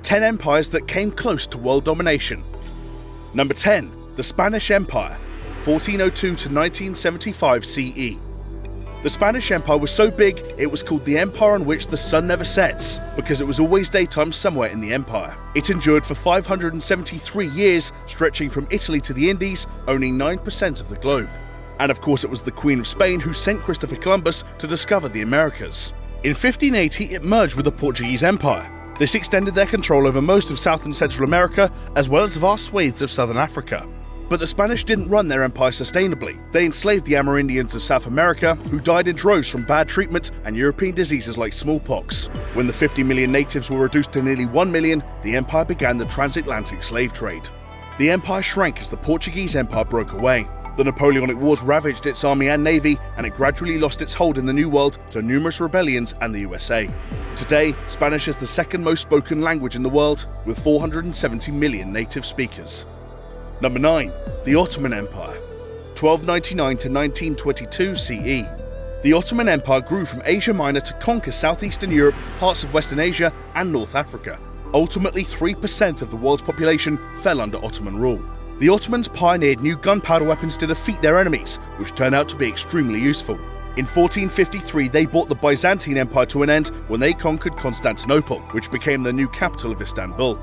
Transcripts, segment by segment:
10 empires that came close to world domination. Number 10. The Spanish Empire, 1402 to 1975 CE. The Spanish Empire was so big, it was called the empire on which the sun never sets, because it was always daytime somewhere in the empire. It endured for 573 years, stretching from Italy to the Indies, owning 9% of the globe. And of course it was the Queen of Spain who sent Christopher Columbus to discover the Americas. In 1580 it merged with the Portuguese Empire. This extended their control over most of South and Central America, as well as vast swathes of Southern Africa. But the Spanish didn't run their empire sustainably. They enslaved the Amerindians of South America, who died in droves from bad treatment and European diseases like smallpox. When the 50 million natives were reduced to nearly 1 million, the empire began the transatlantic slave trade. The empire shrank as the Portuguese Empire broke away. The Napoleonic Wars ravaged its army and navy, and it gradually lost its hold in the New World to numerous rebellions and the USA. Today, Spanish is the second most spoken language in the world, with 470 million native speakers. Number 9. The Ottoman Empire, 1299 to 1922 CE. The Ottoman Empire grew from Asia Minor to conquer southeastern Europe, parts of Western Asia, and North Africa. Ultimately, 3% of the world's population fell under Ottoman rule. The Ottomans pioneered new gunpowder weapons to defeat their enemies, which turned out to be extremely useful. In 1453, they brought the Byzantine Empire to an end when they conquered Constantinople, which became the new capital of Istanbul.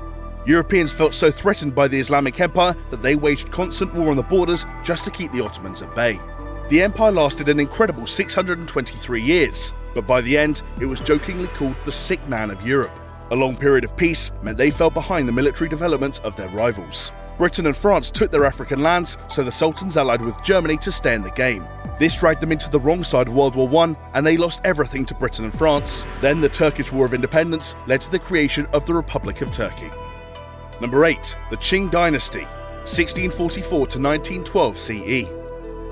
Europeans felt so threatened by the Islamic Empire that they waged constant war on the borders just to keep the Ottomans at bay. The empire lasted an incredible 623 years, but by the end, it was jokingly called the sick man of Europe. A long period of peace meant they fell behind the military development of their rivals. Britain and France took their African lands, so the Sultans allied with Germany to stay in the game. This dragged them into the wrong side of World War I, and they lost everything to Britain and France. Then the Turkish War of Independence led to the creation of the Republic of Turkey. Number 8. The Qing Dynasty, 1644 to 1912 CE.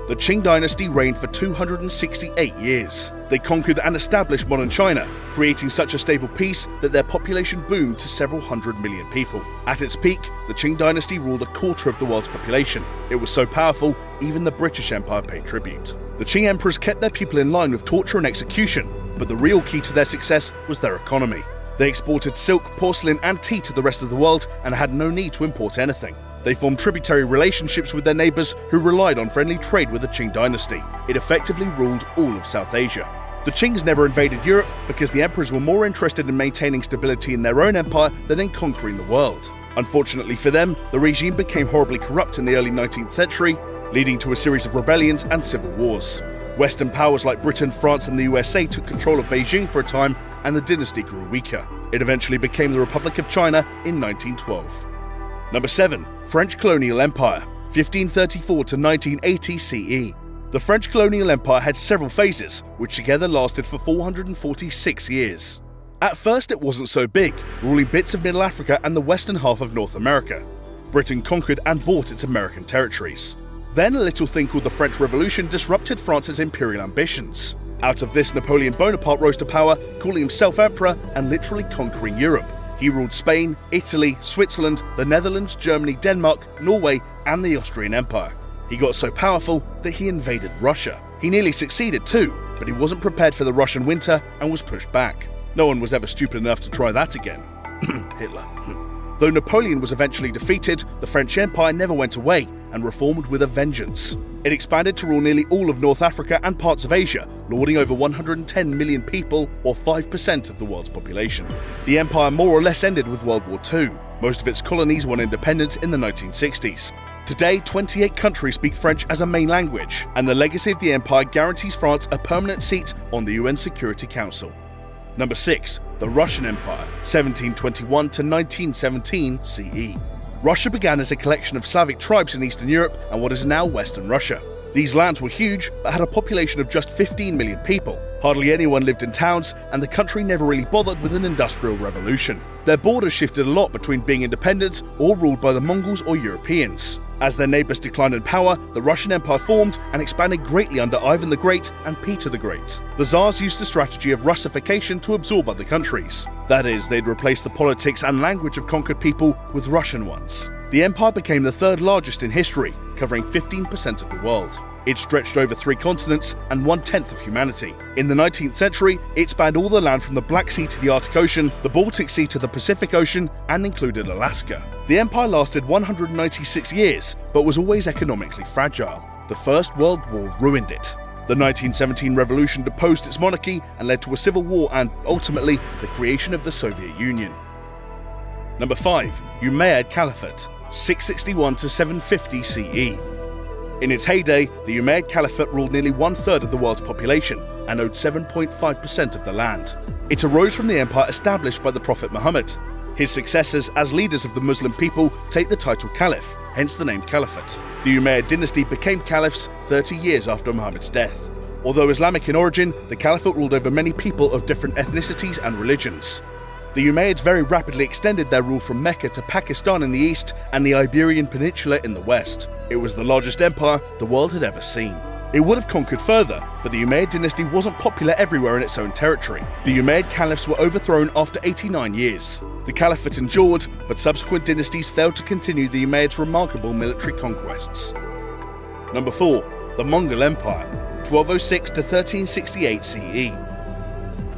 The Qing Dynasty reigned for 268 years. They conquered and established modern China, creating such a stable peace that their population boomed to several hundred million people. At its peak, the Qing Dynasty ruled a quarter of the world's population. It was so powerful, even the British Empire paid tribute. The Qing emperors kept their people in line with torture and execution, but the real key to their success was their economy. They exported silk, porcelain, and tea to the rest of the world and had no need to import anything. They formed tributary relationships with their neighbours who relied on friendly trade with the Qing dynasty. It effectively ruled all of South Asia. The Qings never invaded Europe because the emperors were more interested in maintaining stability in their own empire than in conquering the world. Unfortunately for them, the regime became horribly corrupt in the early 19th century, leading to a series of rebellions and civil wars. Western powers like Britain, France, and the USA took control of Beijing for a time, and the dynasty grew weaker. It eventually became the Republic of China in 1912. Number 7. French Colonial Empire, 1534 to 1980 CE. The French Colonial Empire had several phases, which together lasted for 446 years. At first it wasn't so big, ruling bits of Middle Africa and the western half of North America. Britain conquered and bought its American territories. Then a little thing called the French Revolution disrupted France's imperial ambitions. Out of this, Napoleon Bonaparte rose to power, calling himself emperor and literally conquering Europe. He ruled Spain, Italy, Switzerland, the Netherlands, Germany, Denmark, Norway, and the Austrian Empire. He got so powerful that he invaded Russia. He nearly succeeded too, but he wasn't prepared for the Russian winter and was pushed back. No one was ever stupid enough to try that again. Hitler. Though Napoleon was eventually defeated, the French Empire never went away and reformed with a vengeance. It expanded to rule nearly all of North Africa and parts of Asia, lording over 110 million people, or 5% of the world's population. The empire more or less ended with World War II. Most of its colonies won independence in the 1960s. Today, 28 countries speak French as a main language, and the legacy of the empire guarantees France a permanent seat on the UN Security Council. Number 6. The Russian Empire, 1721 to 1917 CE. Russia began as a collection of Slavic tribes in Eastern Europe and what is now Western Russia. These lands were huge, but had a population of just 15 million people. Hardly anyone lived in towns, and the country never really bothered with an industrial revolution. Their borders shifted a lot between being independent or ruled by the Mongols or Europeans. As their neighbours declined in power, the Russian Empire formed and expanded greatly under Ivan the Great and Peter the Great. The Tsars used a strategy of Russification to absorb other countries. That is, they'd replace the politics and language of conquered people with Russian ones. The empire became the third largest in history, covering 15% of the world. It stretched over 3 continents and 1/10 of humanity. In the 19th century, it spanned all the land from the Black Sea to the Arctic Ocean, the Baltic Sea to the Pacific Ocean, and included Alaska. The empire lasted 196 years, but was always economically fragile. The First World War ruined it. The 1917 revolution deposed its monarchy and led to a civil war and, ultimately, the creation of the Soviet Union. Number 5. Umayyad Caliphate, 661 to 750 CE. In its heyday, the Umayyad Caliphate ruled nearly 1/3 of the world's population and owned 7.5% of the land. It arose from the empire established by the Prophet Muhammad. His successors as leaders of the Muslim people take the title Caliph, hence the name Caliphate. The Umayyad dynasty became caliphs 30 years after Muhammad's death. Although Islamic in origin, the Caliphate ruled over many people of different ethnicities and religions. The Umayyads very rapidly extended their rule from Mecca to Pakistan in the east and the Iberian Peninsula in the west. It was the largest empire the world had ever seen. It would have conquered further, but the Umayyad dynasty wasn't popular everywhere in its own territory. The Umayyad caliphs were overthrown after 89 years. The Caliphate endured, but subsequent dynasties failed to continue the Umayyads' remarkable military conquests. Number 4. The Mongol Empire, 1206 to 1368 CE.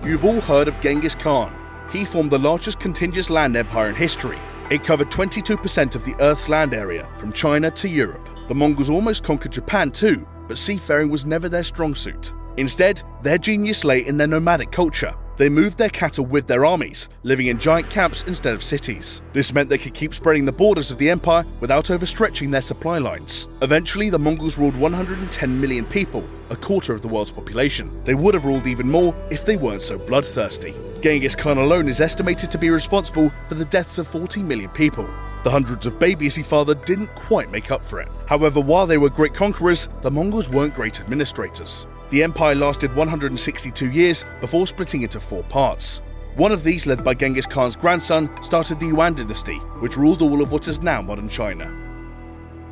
You've all heard of Genghis Khan. He formed the largest contiguous land empire in history. It covered 22% of the Earth's land area, from China to Europe. The Mongols almost conquered Japan too, but seafaring was never their strong suit. Instead, their genius lay in their nomadic culture. They moved their cattle with their armies, living in giant camps instead of cities. This meant they could keep spreading the borders of the empire without overstretching their supply lines. Eventually, the Mongols ruled 110 million people, a quarter of the world's population. They would have ruled even more if they weren't so bloodthirsty. Genghis Khan alone is estimated to be responsible for the deaths of 40 million people. The hundreds of babies he fathered didn't quite make up for it. However, while they were great conquerors, the Mongols weren't great administrators. The empire lasted 162 years before splitting into 4 parts. One of these, led by Genghis Khan's grandson, started the Yuan dynasty, which ruled all of what is now modern China.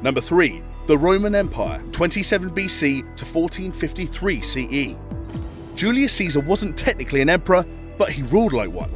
Number 3. The Roman Empire, 27 BC to 1453 CE. Julius Caesar wasn't technically an emperor, but he ruled like one.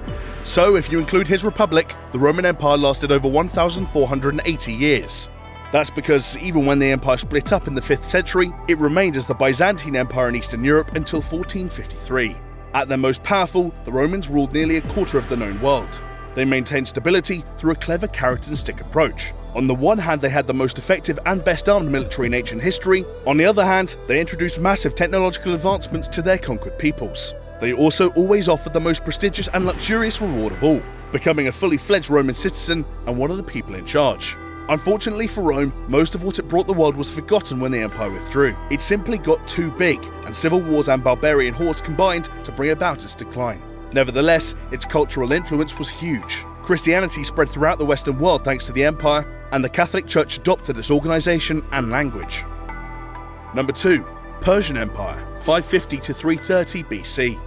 So, if you include his republic, the Roman Empire lasted over 1,480 years. That's because even when the empire split up in the 5th century, it remained as the Byzantine Empire in Eastern Europe until 1453. At their most powerful, the Romans ruled nearly a quarter of the known world. They maintained stability through a clever carrot and stick approach. On the one hand, they had the most effective and best armed military in ancient history. On the other hand, they introduced massive technological advancements to their conquered peoples. They also always offered the most prestigious and luxurious reward of all, becoming a fully fledged Roman citizen and one of the people in charge. Unfortunately for Rome, most of what it brought the world was forgotten when the empire withdrew. It simply got too big, and civil wars and barbarian hordes combined to bring about its decline. Nevertheless, its cultural influence was huge. Christianity spread throughout the Western world thanks to the empire, and the Catholic Church adopted its organization and language. Number 2. Persian Empire, 550 to 330 BC.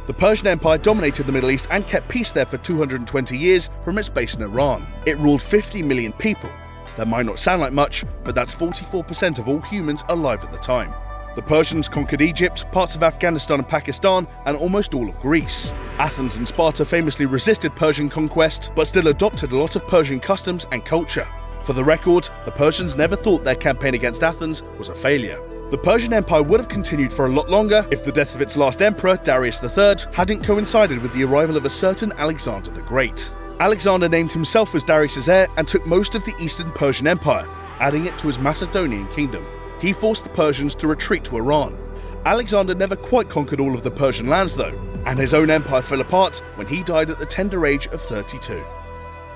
The Persian Empire dominated the Middle East and kept peace there for 220 years from its base in Iran. It ruled 50 million people. That might not sound like much, but that's 44% of all humans alive at the time. The Persians conquered Egypt, parts of Afghanistan and Pakistan, and almost all of Greece. Athens and Sparta famously resisted Persian conquest, but still adopted a lot of Persian customs and culture. For the record, the Persians never thought their campaign against Athens was a failure. The Persian Empire would have continued for a lot longer if the death of its last emperor, Darius III, hadn't coincided with the arrival of a certain Alexander the Great. Alexander named himself as Darius's heir and took most of the Eastern Persian Empire, adding it to his Macedonian kingdom. He forced the Persians to retreat to Iran. Alexander never quite conquered all of the Persian lands though, and his own empire fell apart when he died at the tender age of 32.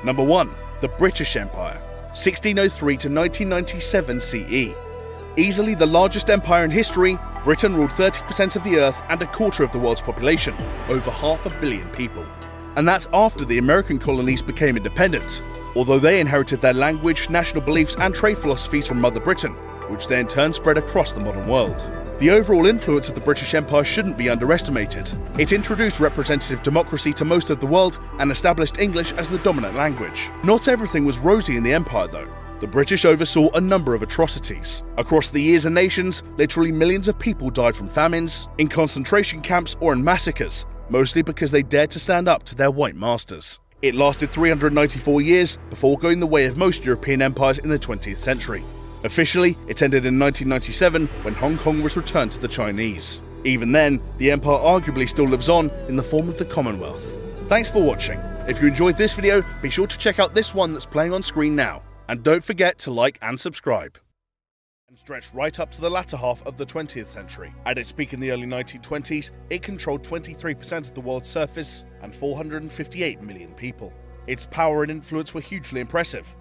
Number 1. The British Empire, 1603 to 1997 CE. Easily the largest empire in history, Britain ruled 30% of the Earth and a quarter of the world's population, over 500 million people. And that's after the American colonies became independent, although they inherited their language, national beliefs and trade philosophies from Mother Britain, which they in turn spread across the modern world. The overall influence of the British Empire shouldn't be underestimated. It introduced representative democracy to most of the world and established English as the dominant language. Not everything was rosy in the empire though. The British oversaw a number of atrocities. Across the years and nations, literally millions of people died from famines, in concentration camps or in massacres, mostly because they dared to stand up to their white masters. It lasted 394 years before going the way of most European empires in the 20th century. Officially, it ended in 1997 when Hong Kong was returned to the Chinese. Even then, the empire arguably still lives on in the form of the Commonwealth. Thanks for watching. If you enjoyed this video, be sure to check out this one that's playing on screen now. And don't forget to like and subscribe. And stretched right up to the latter half of the 20th century. At its peak in the early 1920s, it controlled 23% of the world's surface and 458 million people. Its power and influence were hugely impressive,